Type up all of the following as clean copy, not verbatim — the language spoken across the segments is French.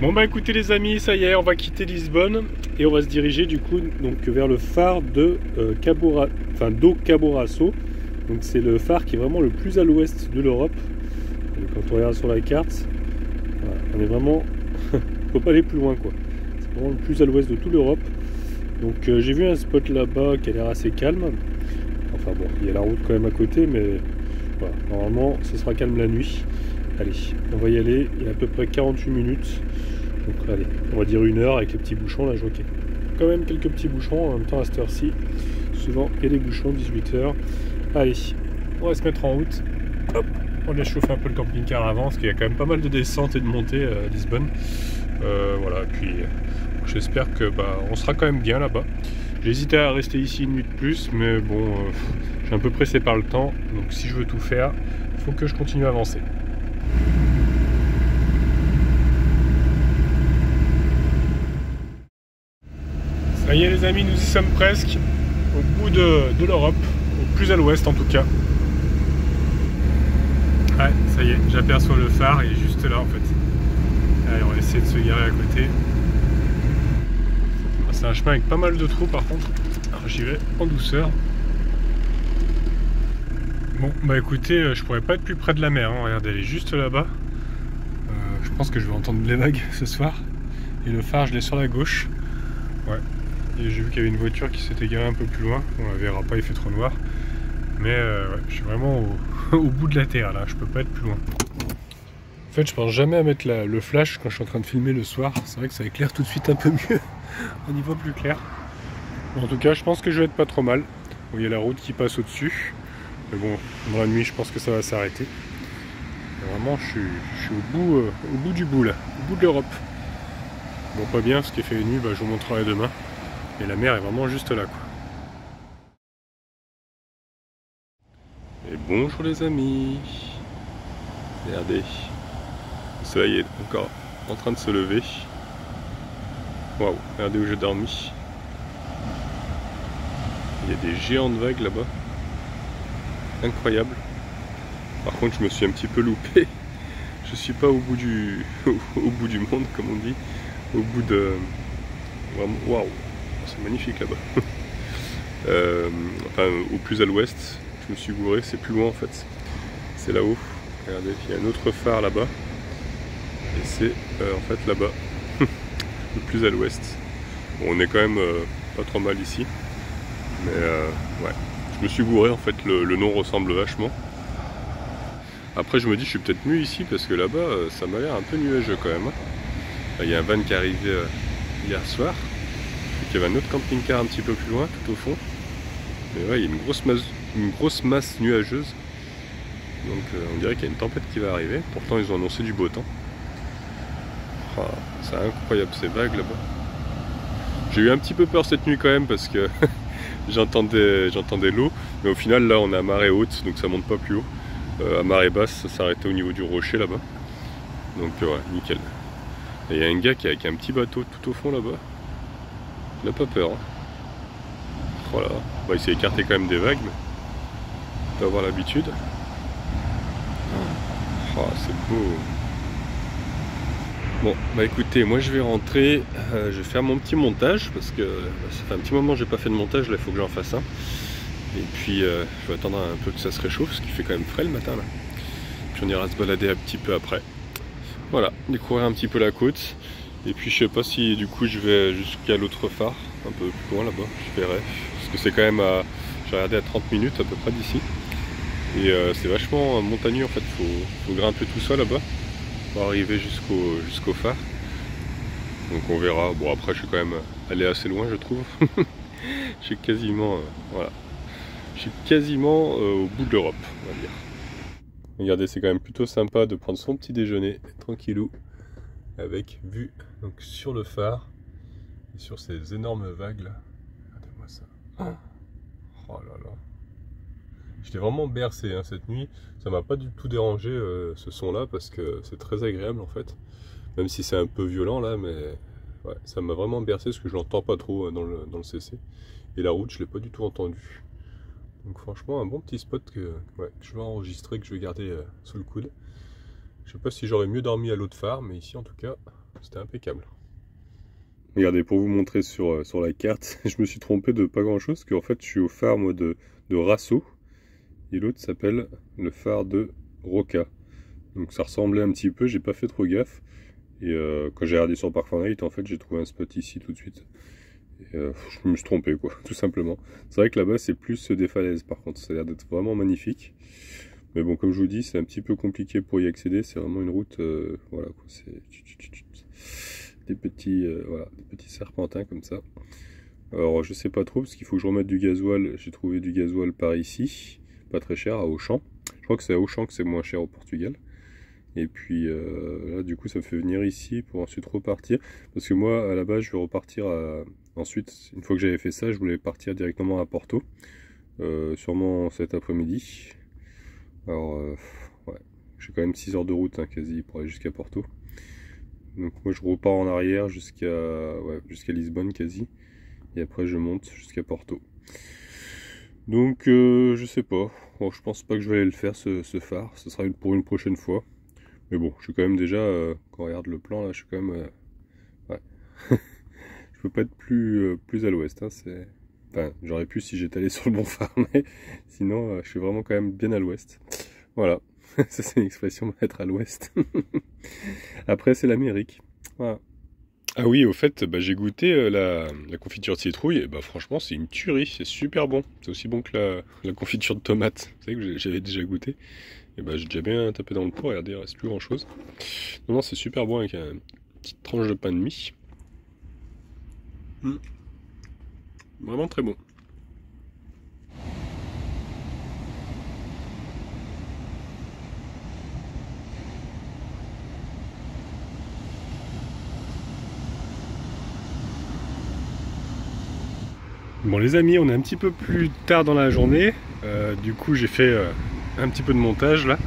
Bon bah écoutez les amis, ça y est, on va quitter Lisbonne et on va se diriger du coup donc vers le phare de do Caboraço. Donc c'est le phare qui est vraiment le plus à l'ouest de l'Europe. Quand on regarde sur la carte, voilà, on est vraiment, faut pas aller plus loin quoi. C'est vraiment le plus à l'ouest de toute l'Europe. Donc j'ai vu un spot là-bas qui a l'air assez calme. Enfin bon, il y a la route quand même à côté, mais voilà, normalement ce sera calme la nuit. Allez, on va y aller, il y a à peu près 48 minutes. Donc allez, on va dire 1 heure avec les petits bouchons là, je vois qu'il y a quand même quelques petits bouchons en même temps à cette heure-ci. Souvent il y a des bouchons, 18 h. Allez, on va se mettre en route. Hop, on va chauffer un peu le camping-car avant, parce qu'il y a quand même pas mal de descentes et de montées à Lisbonne. Voilà, puis j'espère que on sera quand même bien là-bas. J'ai hésité à rester ici une nuit de plus, mais bon, je suis un peu pressé par le temps, donc si je veux tout faire, il faut que je continue à avancer. Ça y est les amis, nous y sommes presque, au bout de l'Europe, au plus à l'ouest en tout cas. Ouais, ça y est, j'aperçois le phare, il est juste là en fait. Allez, on va essayer de se garer à côté. C'est un chemin avec pas mal de trous par contre, alors j'y vais en douceur. Bon, bah écoutez, je pourrais pas être plus près de la mer, hein. Regardez, elle est juste là-bas. Je pense que je vais entendre les vagues ce soir. Et le phare, je l'ai sur la gauche. Ouais. Et j'ai vu qu'il y avait une voiture qui s'était garée un peu plus loin. On la verra pas, il fait trop noir. Mais ouais, je suis vraiment au bout de la terre là, je peux pas être plus loin. En fait, je pense jamais à mettre le flash quand je suis en train de filmer le soir. C'est vrai que ça éclaire tout de suite un peu mieux. On y voit plus clair. En tout cas, je pense que je vais être pas trop mal. Bon, il y a la route qui passe au-dessus. Mais bon, dans la nuit, je pense que ça va s'arrêter. Vraiment, je suis au bout du bout là, au bout de l'Europe. Bon, pas bien, parce qu'il fait nuit, je vous montrerai demain. Et la mer est vraiment juste là, quoi. Et bonjour les amis. Regardez, le soleil est encore en train de se lever. Waouh, regardez où j'ai dormi. Il y a des géantes vagues là-bas. Incroyable. Par contre, je me suis un petit peu loupé. Je suis pas au bout au bout du monde, comme on dit. Au bout de... Waouh, c'est magnifique là-bas. Enfin, au plus à l'ouest, je me suis gouré, c'est plus loin en fait. C'est là-haut. Regardez, il y a un autre phare là-bas. Et c'est en fait là-bas, le plus à l'ouest. Bon, on est quand même pas trop mal ici. Mais ouais, je me suis gouré en fait, le nom ressemble vachement. Après je me dis je suis peut-être mieux ici parce que là-bas ça m'a l'air un peu nuageux quand même. Il y a un van qui est arrivé hier soir. Et il y avait un autre camping-car un petit peu plus loin, tout au fond. Et ouais, il y a une grosse masse nuageuse. Donc on dirait qu'il y a une tempête qui va arriver. Pourtant ils ont annoncé du beau temps. Oh, c'est incroyable ces vagues là-bas. J'ai eu un petit peu peur cette nuit quand même parce que j'entendais l'eau. Mais au final là on est à marée haute donc ça monte pas plus haut. À marée basse ça s'arrêtait au niveau du rocher là-bas. Donc ouais, nickel. Et il y a un gars qui a un petit bateau tout au fond là-bas. Il n'a pas peur. Hein. Voilà. Il s'est écarté quand même des vagues, mais il doit avoir l'habitude. Oh, c'est beau. Bon, écoutez, moi je vais rentrer, je vais faire mon petit montage parce que ça fait un petit moment que j'ai pas fait de montage, là il faut que j'en fasse un. Et puis je vais attendre un peu que ça se réchauffe parce qu'il fait quand même frais le matin là. Puis on ira se balader un petit peu après. Voilà, découvrir un petit peu la côte. Et puis je sais pas si du coup je vais jusqu'à l'autre phare, un peu plus loin là-bas, je verrai. Parce que c'est quand même à, j'ai regardé à 30 minutes à peu près d'ici. Et c'est vachement montagneux en fait, faut grimper tout ça là-bas pour arriver jusqu'au phare. Donc on verra. Bon après je suis quand même allé assez loin je trouve. Je suis quasiment voilà. Je suis quasiment au bout de l'Europe, on va dire. Regardez, c'est quand même plutôt sympa de prendre son petit déjeuner tranquillou avec vue donc sur le phare et sur ces énormes vagues là. Regardez-moi ça. Oh là là. J'étais vraiment bercé hein, cette nuit. Ça m'a pas du tout dérangé ce son là parce que c'est très agréable en fait. Même si c'est un peu violent là, mais ouais, ça m'a vraiment bercé parce que je l'entends pas trop dans le CC. Et la route, je l'ai pas du tout entendu. Donc franchement, un bon petit spot que je vais enregistrer, que je vais garder sous le coude. Je sais pas si j'aurais mieux dormi à l'autre phare, mais ici en tout cas, C'était impeccable. Regardez, pour vous montrer sur la carte, je me suis trompé de pas grand chose, parce qu'en fait je suis au phare moi de Rasso, et l'autre s'appelle le phare de Roca. Donc ça ressemblait un petit peu, j'ai pas fait trop gaffe. Et quand j'ai regardé sur Park Fortnite, en fait j'ai trouvé un spot ici tout de suite. Et, je me suis trompé quoi, tout simplement. C'est vrai que là-bas c'est plus des falaises par contre, ça a l'air d'être vraiment magnifique. Mais bon, comme je vous dis, c'est un petit peu compliqué pour y accéder, c'est vraiment une route, voilà quoi, c'est des petits, voilà, des petits serpentins comme ça. Alors je sais pas trop, parce qu'il faut que je remette du gasoil, j'ai trouvé du gasoil par ici, pas très cher, à Auchan. Je crois que c'est à Auchan que c'est moins cher au Portugal. Et puis là du coup ça me fait venir ici pour ensuite repartir, parce que moi à la base je vais repartir ensuite, une fois que j'avais fait ça, je voulais partir directement à Porto, sûrement cet après-midi. Alors ouais, j'ai quand même 6 heures de route hein, quasi pour aller jusqu'à Porto. Donc moi je repars en arrière jusqu'à Lisbonne quasi, et après je monte jusqu'à Porto. Donc je sais pas, bon, je pense pas que je vais aller le faire ce phare, ce sera pour une prochaine fois. Mais bon, je suis quand même déjà, quand on regarde le plan là, je suis quand même, ouais, je peux pas être plus à l'ouest, hein, enfin, j'aurais pu si j'étais allé sur le bon phare, mais sinon, je suis vraiment quand même bien à l'ouest. Voilà, ça c'est une expression d'être à l'ouest. Après, c'est l'Amérique, voilà. Ah oui, au fait, bah, j'ai goûté la confiture de citrouille, et bah franchement, c'est une tuerie, c'est super bon. C'est aussi bon que la confiture de tomate, vous savez que j'avais déjà goûté. Et bah j'ai déjà bien tapé dans le pot, regardez, il reste plus grand chose. Non, c'est super bon avec une petite tranche de pain de mie. Vraiment très bon. Bon les amis, on est un petit peu plus tard dans la journée. Du coup j'ai fait un petit peu de montage là.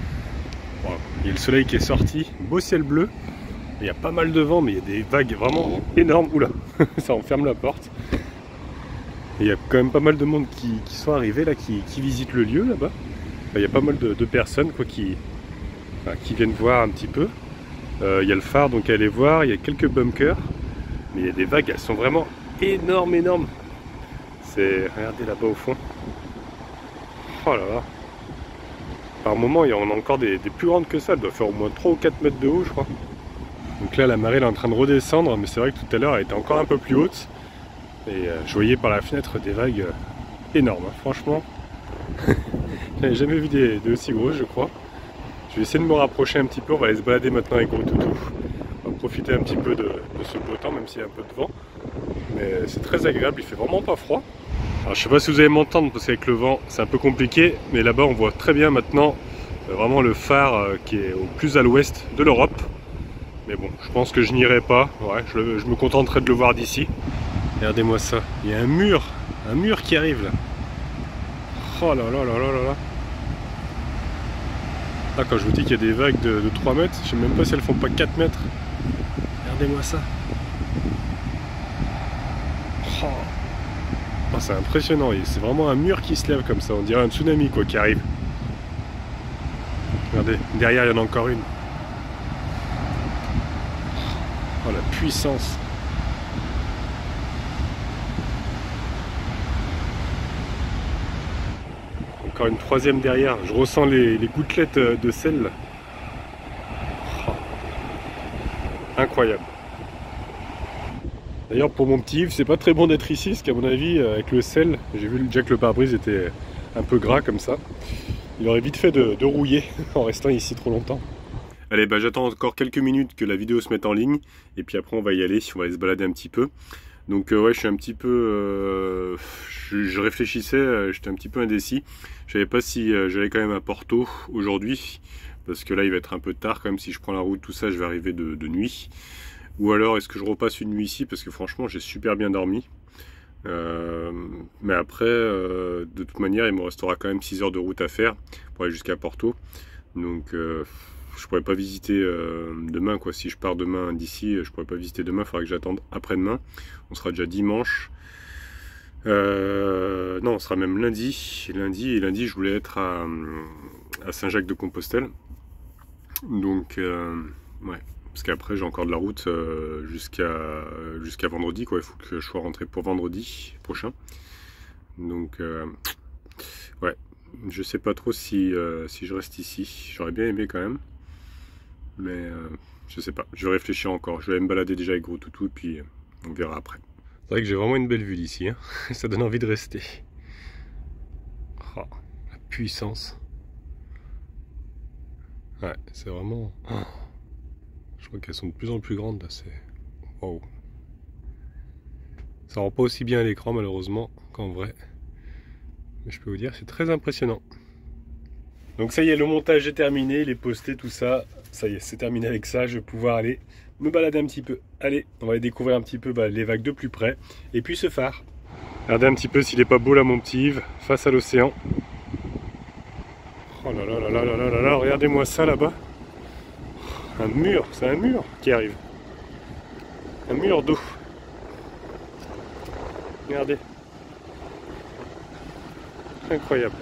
Bon, il y a le soleil qui est sorti, beau ciel bleu. Il y a pas mal de vent, mais il y a des vagues vraiment énormes. Oula, ça enferme la porte. Et il y a quand même pas mal de monde qui sont arrivés là, qui visitent le lieu là-bas. Enfin, il y a pas mal de personnes quoi, qui viennent voir un petit peu. Il y a le phare donc à aller voir, il y a quelques bunkers. Mais il y a des vagues, elles sont vraiment énormes, énormes. Regardez là-bas au fond. Oh là là. Par moment, il y en a encore des plus grandes que ça. Elle doit faire au moins 3 ou 4 mètres de haut, je crois. Donc là, la marée elle est en train de redescendre. Mais c'est vrai que tout à l'heure, elle était encore un peu plus haute. Et je voyais par la fenêtre des vagues énormes. Hein. Franchement, j'avais jamais vu des aussi grosses, je crois. Je vais essayer de me rapprocher un petit peu. On va aller se balader maintenant avec Gros Toutou. On va profiter un petit peu de ce beau temps, même s'il y a un peu de vent. Mais c'est très agréable. Il fait vraiment pas froid. Alors je sais pas si vous allez m'entendre parce qu'avec le vent c'est un peu compliqué, mais là-bas on voit très bien maintenant vraiment le phare qui est au plus à l'ouest de l'Europe. Mais bon, je pense que je n'irai pas, ouais, je me contenterai de le voir d'ici. Regardez-moi ça, il y a un mur qui arrive là. Oh là là là là là là. Là quand je vous dis qu'il y a des vagues de 3 mètres, je sais même pas si elles font pas 4 mètres. Regardez-moi ça. Oh. Oh, c'est impressionnant, c'est vraiment un mur qui se lève comme ça, on dirait un tsunami quoi qui arrive. Regardez, derrière il y en a encore une. Oh la puissance. Encore une troisième derrière, je ressens les gouttelettes de sel. Oh. Incroyable. D'ailleurs pour mon petit Yves, c'est pas très bon d'être ici, parce qu'à mon avis, avec le sel, j'ai vu déjà que le pare-brise était un peu gras comme ça. Il aurait vite fait de rouiller en restant ici trop longtemps. Allez, bah j'attends encore quelques minutes que la vidéo se mette en ligne, et puis après on va y aller, on va aller se balader un petit peu. Donc ouais, je suis un petit peu... je réfléchissais, j'étais un petit peu indécis. Je savais pas si j'allais quand même à Porto aujourd'hui, parce que là il va être un peu tard quand même, si je prends la route, tout ça, je vais arriver de nuit. Ou alors est-ce que je repasse une nuit ici, parce que franchement j'ai super bien dormi. Mais après, de toute manière, il me restera quand même 6 heures de route à faire pour aller jusqu'à Porto. Donc je pourrais pas visiter demain quoi. Si je pars demain d'ici, je pourrais pas visiter demain, il faudra que j'attende après-demain. On sera déjà dimanche. Non, on sera même lundi. Lundi, je voulais être à Saint-Jacques-de-Compostelle. Donc ouais, parce qu'après j'ai encore de la route jusqu'à vendredi, quoi. Il faut que je sois rentré pour vendredi prochain. Donc ouais, je sais pas trop si je reste ici. J'aurais bien aimé quand même, mais je sais pas, je vais réfléchir encore. Je vais me balader déjà avec Gros Toutou et puis on verra après. C'est vrai que j'ai vraiment une belle vue d'ici, hein. Ça donne envie de rester. Oh, la puissance. Ouais, c'est vraiment... Oh. Je crois qu'elles sont de plus en plus grandes là, c'est... Wow. Ça rend pas aussi bien à l'écran malheureusement qu'en vrai. Mais je peux vous dire, c'est très impressionnant. Donc ça y est, le montage est terminé, il est posté, tout ça. Ça y est, c'est terminé avec ça, je vais pouvoir aller me balader un petit peu. Allez, on va aller découvrir un petit peu les vagues de plus près. Et puis ce phare. Regardez un petit peu s'il est pas beau là, mon petit Yves, face à l'océan. Oh là là là là là là là là, regardez-moi ça là-bas. Un mur, c'est un mur qui arrive. Un mur d'eau. Regardez. Incroyable.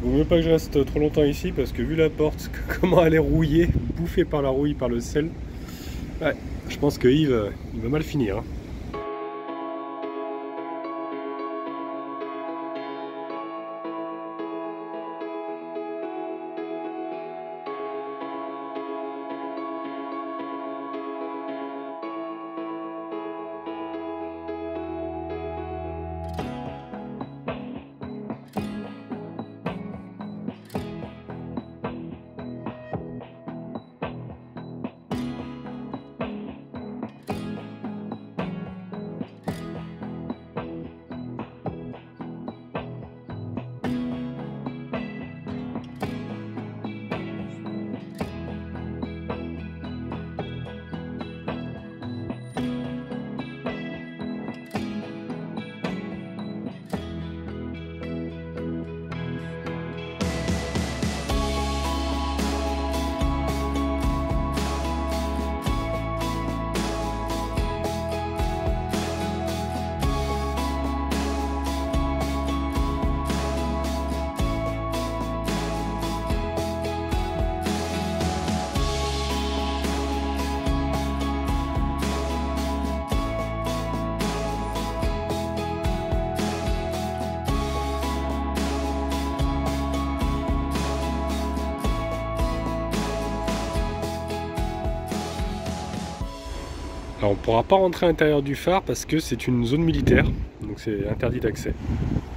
Il vaut mieux pas que je reste trop longtemps ici parce que vu la porte, comment elle est rouillée, bouffée par la rouille, par le sel. Ouais, je pense que Yves, il va mal finir. Hein. Alors on ne pourra pas rentrer à l'intérieur du phare parce que c'est une zone militaire, donc c'est interdit d'accès.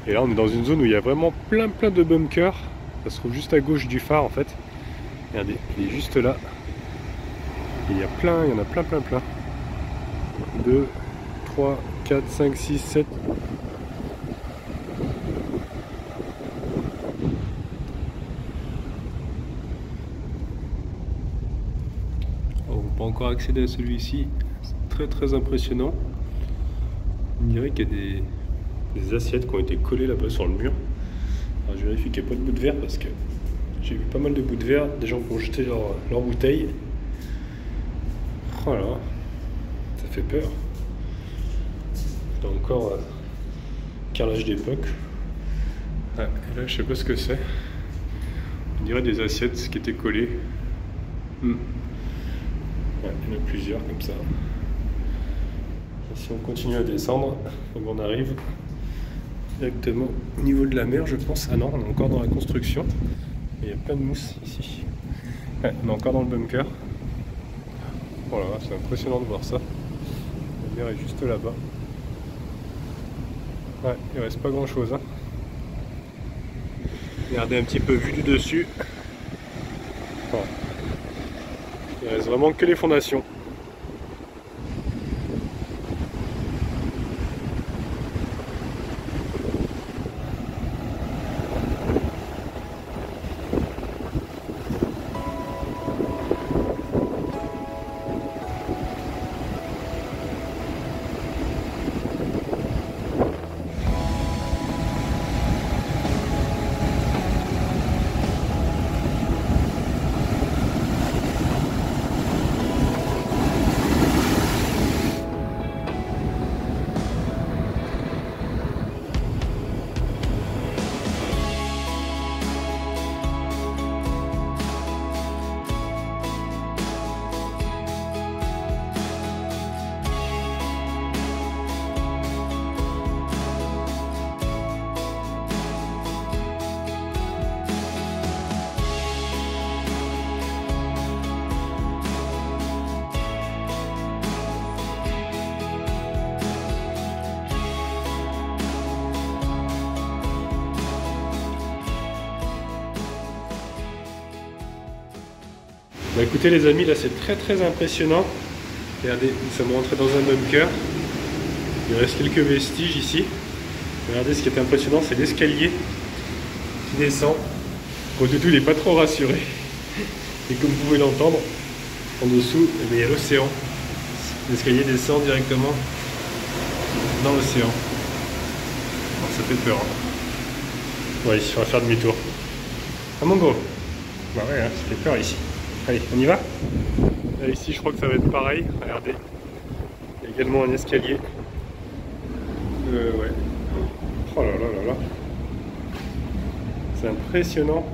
Et là on est dans une zone où il y a vraiment plein de bunkers. Ça se trouve juste à gauche du phare en fait. Regardez, il est juste là. Et il y en a plein. 2, 3, 4, 5, 6, 7. On ne peut pas encore accéder à celui-ci. Très impressionnant. On dirait qu'il y a des assiettes qui ont été collées là-bas sur le mur. Alors je vérifie qu'il n'y a pas de bout de verre parce que j'ai vu pas mal de bouts de verre, des gens qui ont jeté leur bouteille. Voilà, ça fait peur. C'est encore carrelage d'époque. Ouais, et là je sais pas ce que c'est. On dirait des assiettes qui étaient collées. Ouais, il y en a plusieurs comme ça. Si on continue à descendre, on arrive directement au niveau de la mer, je pense. Ah non, on est encore dans la construction. Il y a plein de mousse ici. Ouais, on est encore dans le bunker. Voilà, c'est impressionnant de voir ça. La mer est juste là-bas. Ouais, il reste pas grand-chose. Hein. Regardez un petit peu vu du dessus. Voilà. Il reste vraiment que les fondations. Bah écoutez les amis, là c'est très impressionnant. Regardez, nous sommes rentrés dans un bunker. Il reste quelques vestiges ici. Regardez, ce qui est impressionnant, c'est l'escalier qui descend. Bon, Toutou, il n'est pas trop rassuré. Et comme vous pouvez l'entendre, en dessous, eh bien, il y a l'océan. L'escalier descend directement dans l'océan. Ça fait peur. Hein. Ouais, on va faire demi-tour. Ah mon gros. Bah ouais, hein, ça fait peur ici. Allez, on y va? Là, ici, je crois que ça va être pareil. Regardez. Il y a également un escalier. Ouais. Oh là là là là. C'est impressionnant.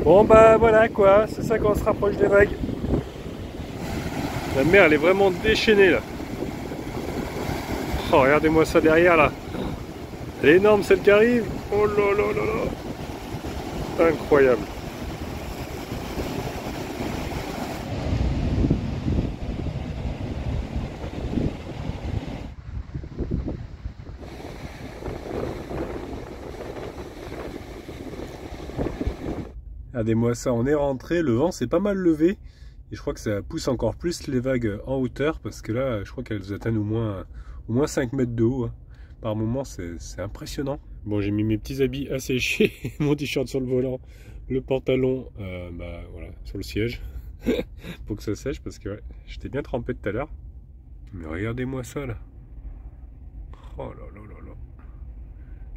Bon bah voilà quoi, c'est ça quand on se rapproche des vagues. La mer elle est vraiment déchaînée là. Oh regardez-moi ça derrière là. Elle est énorme celle qui arrive. Oh là là là là. Incroyable. Regardez-moi ça, on est rentré, le vent s'est pas mal levé et je crois que ça pousse encore plus les vagues en hauteur parce que là je crois qu'elles atteignent au moins 5 mètres de haut. Hein. Par moment c'est impressionnant. Bon, j'ai mis mes petits habits asséchés, mon t-shirt sur le volant, le pantalon voilà, sur le siège pour que ça sèche parce que ouais, j'étais bien trempé tout à l'heure. Mais regardez-moi ça là. Oh là là là là.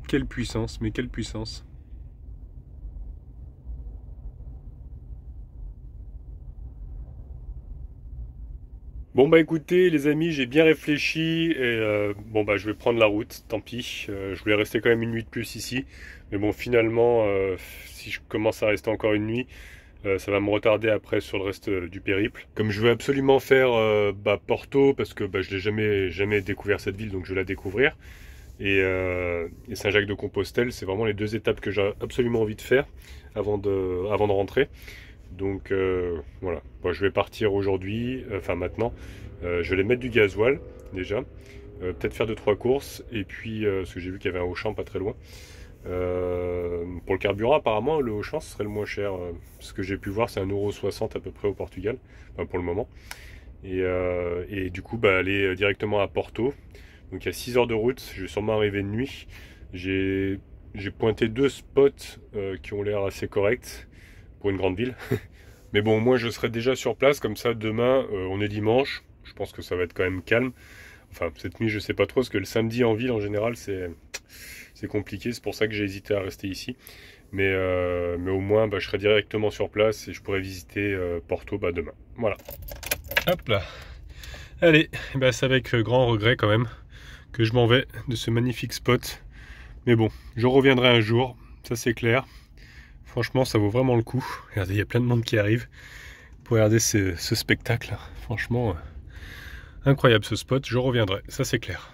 Quelle puissance, mais quelle puissance. Bon bah écoutez les amis, j'ai bien réfléchi et bon bah je vais prendre la route, tant pis. Je voulais rester quand même une nuit de plus ici, mais bon finalement si je commence à rester encore une nuit, ça va me retarder après sur le reste du périple. Comme je veux absolument faire Porto, parce que je n'ai jamais découvert cette ville, donc je vais la découvrir. Et Saint-Jacques-de-Compostelle, c'est vraiment les deux étapes que j'ai absolument envie de faire avant de rentrer. Donc voilà, bon, je vais partir aujourd'hui, enfin maintenant, je vais aller mettre du gasoil déjà, peut-être faire 2-3 courses, et puis parce que j'ai vu qu'il y avait un Auchan pas très loin. Pour le carburant apparemment le Auchan ce serait le moins cher, ce que j'ai pu voir c'est 1,60 € à peu près au Portugal, enfin, pour le moment. Et du coup aller directement à Porto, donc il y a 6 heures de route, je vais sûrement arriver de nuit. J'ai pointé 2 spots qui ont l'air assez corrects pour une grande ville. Mais bon, moi je serai déjà sur place, comme ça demain, on est dimanche, je pense que ça va être quand même calme. Enfin, cette nuit je sais pas trop, parce que le samedi en ville en général c'est compliqué, c'est pour ça que j'ai hésité à rester ici. Mais au moins je serai directement sur place et je pourrai visiter Porto demain. Voilà. Hop là. Allez, c'est avec grand regret quand même que je m'en vais de ce magnifique spot. Mais bon, je reviendrai un jour, ça c'est clair. Franchement, ça vaut vraiment le coup. Regardez, il y a plein de monde qui arrive pour regarder ce spectacle. Franchement, incroyable ce spot. Je reviendrai, ça c'est clair.